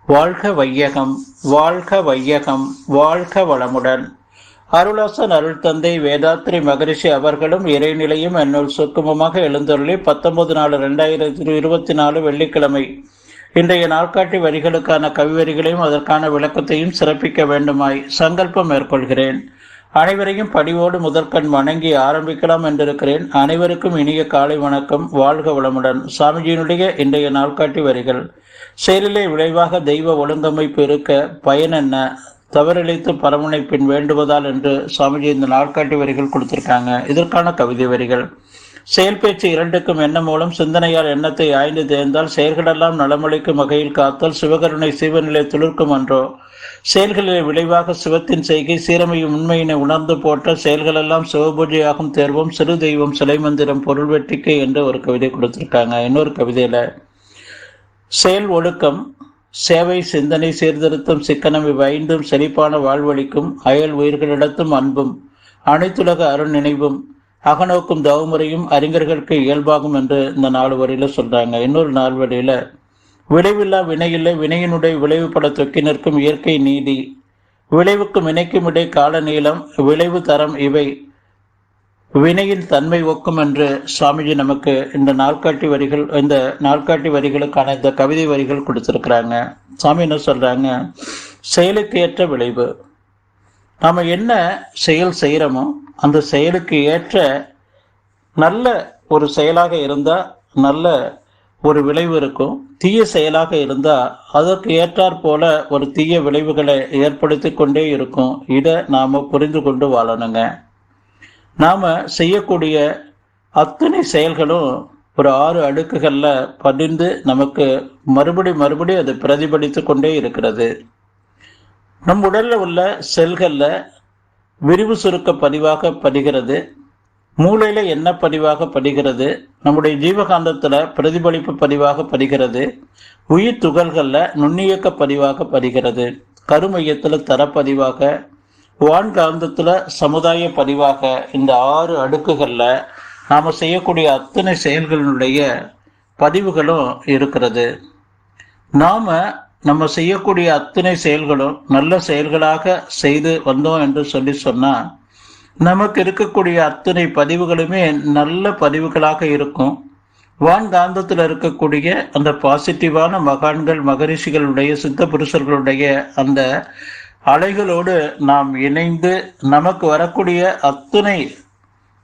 வாழ்க வையகம், வாழ்க வையகம், வாழ்க வளமுடன். அருளாசன் அருள் தந்தை வேதாத்ரி மகரிஷி அவர்களும் இறைநிலையும் என்னுள் சுக்குமமாக எழுந்தருளி 19/4/2024 வெள்ளிக்கிழமை இன்றைய நாள்காட்டி வரிகளுக்கான கவிவரிகளையும் அதற்கான விளக்கத்தையும் சிறப்பிக்க வேண்டுமாய் சங்கல்பம் மேற்கொள்கிறேன். அனைவரையும் படிவோடு முதற்கண் வணங்கி ஆரம்பிக்கலாம் என்றிருக்கிறேன். அனைவருக்கும் இனிய காலை வணக்கம். வாழ்க வளமுடன். சாமிஜியினுடைய இன்றைய நாள்காட்டி வரிகள். செயலிலே விளைவாக தெய்வ ஒழுங்கமைப்பு இருக்க பயன் என்ன? தவறிழைத்து பரமுனை பின் வேண்டுவதால் என்று சாமிஜி இந்த நாள்காட்டி வரிகள் கொடுத்திருக்காங்க. இதற்கான கவிதை வரிகள். செயல் பேச்சு இரண்டுக்கும் எண்ணம் மூலம் சிந்தனையால் எண்ணத்தை ஆய்ந்து தேர்ந்தால் செயல்களெல்லாம் நலமளிக்கும் வகையில் காத்தல் சிவகருணை சிவநிலை துளிர்க்கும் அன்றோ. செயல்களிலே விளைவாக சிவத்தின் செய்கை சீரமையும் உண்மையினை உணர்ந்து போற்ற செயல்களெல்லாம் சிவபூஜையாகும் தேர்வோம் சிறு தெய்வம் சிலை மந்திரம் பொருள் வெட்டிக்கை என்ற ஒரு கவிதை கொடுத்திருக்காங்க. இன்னொரு கவிதையில செயல் ஒழுக்கம் சேவை சிந்தனை சீர்திருத்தம் சிக்கனம் இவ்வைந்தும் செழிப்பான வாழ்வழிக்கும் அயல் உயிர்களிடத்தும் அன்பும் அனைத்துலக அருள் நினைவும் அகநோக்கும் தவமுறையும் அறிஞர்களுக்கு இயல்பாகும் என்று இந்த 4 வரியில சொல்றாங்க. இன்னொரு 4 வரியில விளைவில்லா வினையில்லை வினையினுடைய விளைவுபட தொக்கி நிற்கும் இயற்கை நீதி விளைவுக்கு வினைக்கும் இடை கால நீளம் விளைவு தரம் இவை வினையின் தன்மை ஒக்கும் என்று சுவாமிஜி நமக்கு இந்த நாள்காட்டி வரிகளுக்கான இந்த கவிதை வரிகள் கொடுத்திருக்கிறாங்க. சாமி என்ன சொல்றாங்க? செயலுக்கு ஏற்ற விளைவு. நாம என்ன செயல் செய்யறோமோ அந்த செயலுக்கு ஏற்ற நல்ல ஒரு செயலாக இருந்தா நல்ல ஒரு விளைவு இருக்கும். தீய செயலாக இருந்தா அதற்கு ஏற்றாற் போல ஒரு தீய விளைவுகளை ஏற்படுத்தி கொண்டே இருக்கும். இதை நாம புரிந்து கொண்டு வாழணுங்க. நாம செய்யக்கூடிய அத்தனை செயல்களும் ஒரு 6 அடுக்குகள்ல பதிந்து நமக்கு மறுபடி அது பிரதிபலித்து கொண்டே இருக்கிறது. நம் உடல்ல உள்ள செல்கள்ல விரிவு சுருக்க பதிவாக பதிகிறது, மூளையில எண்ண பதிவாக பதிகிறது, நம்முடைய ஜீவகாந்தத்துல பிரதிபலிப்பு பதிவாக பதிகிறது, உயிர் துகள்கள்ல நுண்ணியக்க பதிவாக பதிகிறது, கருமையத்துல தரப்பதிவாக, வான்காந்தத்துல சமுதாய பதிவாக இந்த 6 அடுக்குகள்ல நாம செய்யக்கூடிய அத்தனை செயல்களுடைய பதிவுகளும் இருக்கிறது. நம்ம செய்யக்கூடிய அத்தனை செயல்களும் நல்ல செயல்களாக செய்து வந்தோம் என்று சொன்னா நமக்கு இருக்கக்கூடிய அத்தனை பதிவுகளுமே நல்ல பதிவுகளாக இருக்கும். வான்காந்தத்தில் இருக்கக்கூடிய அந்த பாசிட்டிவான மகான்கள் மகரிஷிகளுடைய சித்த புருஷர்களுடைய அந்த அலைகளோடு நாம் இணைந்து நமக்கு வரக்கூடிய அத்தனை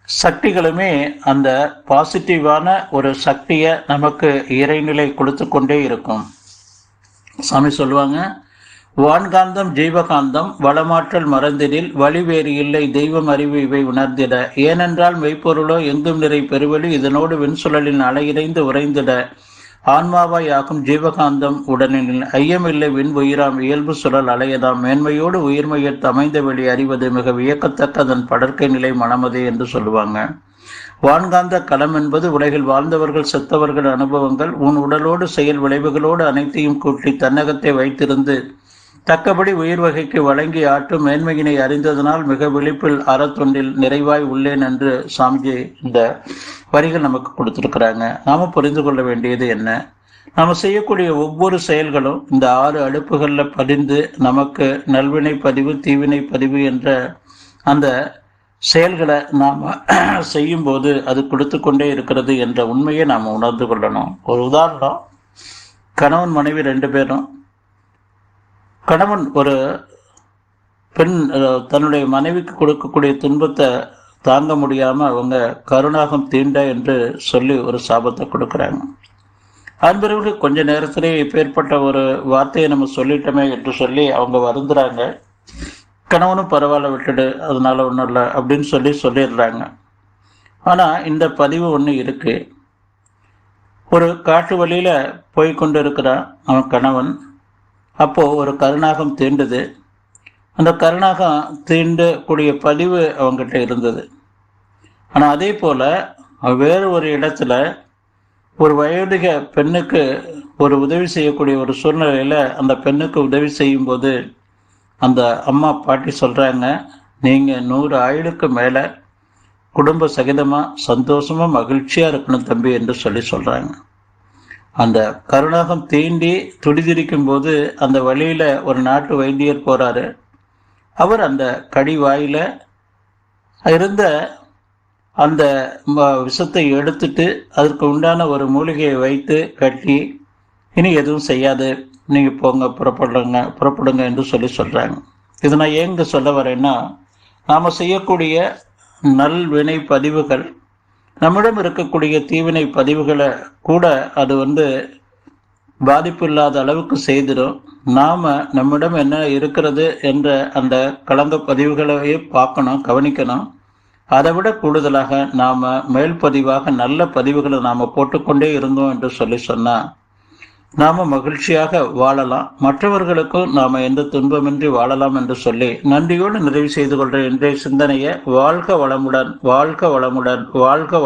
சக்திகளுமே அந்த பாசிட்டிவான ஒரு சக்தியை நமக்கு இறைநிலை கொடுத்து கொண்டே இருக்கும். சாமி சொல்லுவாங்க, வான்காந்தம் ஜீவகாந்தம் வளமாற்றல் மறந்திடில் வழி வேறு இல்லை தெய்வம் அறிவு இவை உணர்ந்திட. ஏனென்றால் மெய்ப்பொருளோ எங்கும் நிறை பெருவெளி இதனோடு விண்சுழலின் அலையிறைந்து உறைந்திட. ஆன்மாவாய் ஆகும் ஜீவகாந்தம் உடனில் ஐயமில்லை விண் உயிராம் இயல்பு சுழல் அலையதாம் மேன்மையோடு உயிர்மையற்று அமைந்த வெளி அறிவது மிக வியக்கத்தக்கதன் படற்கை நிலை மனமதே என்று சொல்லுவாங்க. வான்காந்த களம் என்பது உலகில் வாழ்ந்தவர்கள் செத்தவர்கள் அனுபவங்கள் உன் உடலோடு செயல் விளைவுகளோடு அனைத்தையும் கூட்டி தன்னகத்தை வைத்திருந்து தக்கபடி உயிர் வகைக்கு வழங்கி ஆற்றும் மேன்மையினை அறிந்ததனால் மிக விழிப்பில் அறத்தொண்டில் நிறைவாய் உள்ளேன் என்று சாமிஜி இந்த வரிகள் நமக்கு கொடுத்திருக்கிறாங்க. நாம புரிந்து கொள்ள வேண்டியது என்ன? நாம செய்யக்கூடிய ஒவ்வொரு செயல்களும் இந்த 6 அடுப்புகள்ல பதிந்து நமக்கு நல்வினை பதிவு தீவினை பதிவு என்ற அந்த செயல்களை நாம் செய்யும் போது அது கொடுத்து கொண்டே இருக்கிறது என்ற உண்மையை நாம் உணர்ந்து கொள்ளணும். ஒரு உதாரணம், கணவன் மனைவி 2 பேரும், கணவன் ஒரு பெண் தன்னுடைய மனைவிக்கு கொடுக்கக்கூடிய துன்பத்தை தாங்க முடியாம அவங்க கருணாகம் தீண்ட என்று சொல்லி ஒரு சாபத்தை கொடுக்குறாங்க. அதன் பிறகு கொஞ்ச நேரத்திலே இப்பேற்பட்ட ஒரு வார்த்தையை நம்ம சொல்லிட்டோமே என்று சொல்லி அவங்க வருந்துறாங்க. கணவனும் பரவாயில்ல விட்டுடு, அதனால ஒன்றும் இல்லை அப்படின்னு சொல்லிடுறாங்க. ஆனா இந்த பதிவு ஒன்று இருக்கு. ஒரு காட்டு வழியில போய்கொண்டு இருக்கிறான் அவன் கணவன். அப்போ ஒரு கருணாகம் தீண்டுது. அந்த கருணாகம் தீண்டக்கூடிய பதிவு அவங்ககிட்ட இருந்தது. ஆனால் அதே போல வேறு ஒரு இடத்துல ஒரு வயோதிக பெண்ணுக்கு ஒரு உதவி செய்யக்கூடிய ஒரு சூழ்நிலையில அந்த பெண்ணுக்கு உதவி செய்யும் போது அந்த அம்மா பாட்டி சொல்றாங்க, நீங்க 100 ஆயுளுக்கு மேல குடும்ப சகிதமா சந்தோஷமா மகிழ்ச்சியா இருக்கணும் தம்பி என்று சொல்றாங்க. அந்த கருணாகம் தீண்டி துடிதிரிக்கும் போது அந்த வழியில ஒரு நாட்டு வைத்தியர் போறாரு. அவர் அந்த கடி வாயில இருந்த அந்த விஷத்தை எடுத்துட்டு அதற்கு உண்டான ஒரு மூலிகையை வைத்து கட்டி, இனி எதுவும் செய்யாது, நீங்க போங்க, புறப்படுங்க என்று சொல்றாங்க. இது நான் ஏங்க சொல்ல வரேன்னா, நாம செய்யக்கூடிய நல்வினை பதிவுகள், நம்மிடம் இருக்கக்கூடிய தீவினை பதிவுகளை கூட அது பாதிப்பு இல்லாத அளவுக்கு செய்திடும். நாம நம்மிடம் என்ன இருக்கிறது என்ற அந்த களங்க பதிவுகளையே பார்க்கணும், கவனிக்கணும். அதை விட கூடுதலாக நாம மேல் பதிவாக நல்ல பதிவுகளை நாம போட்டுக்கொண்டே இருந்தோம் என்று சொன்னா நாம மகிழ்ச்சியாக வாழலாம், மற்றவர்களுக்கும் நாம எந்த துன்பமின்றி வாழலாம் என்று சொல்லி நன்றியோடு நிறைவு செய்து கொள்ற இன்றைய சிந்தனையை வாழ்க வளமுடன், வாழ்க வளமுடன், வாழ்க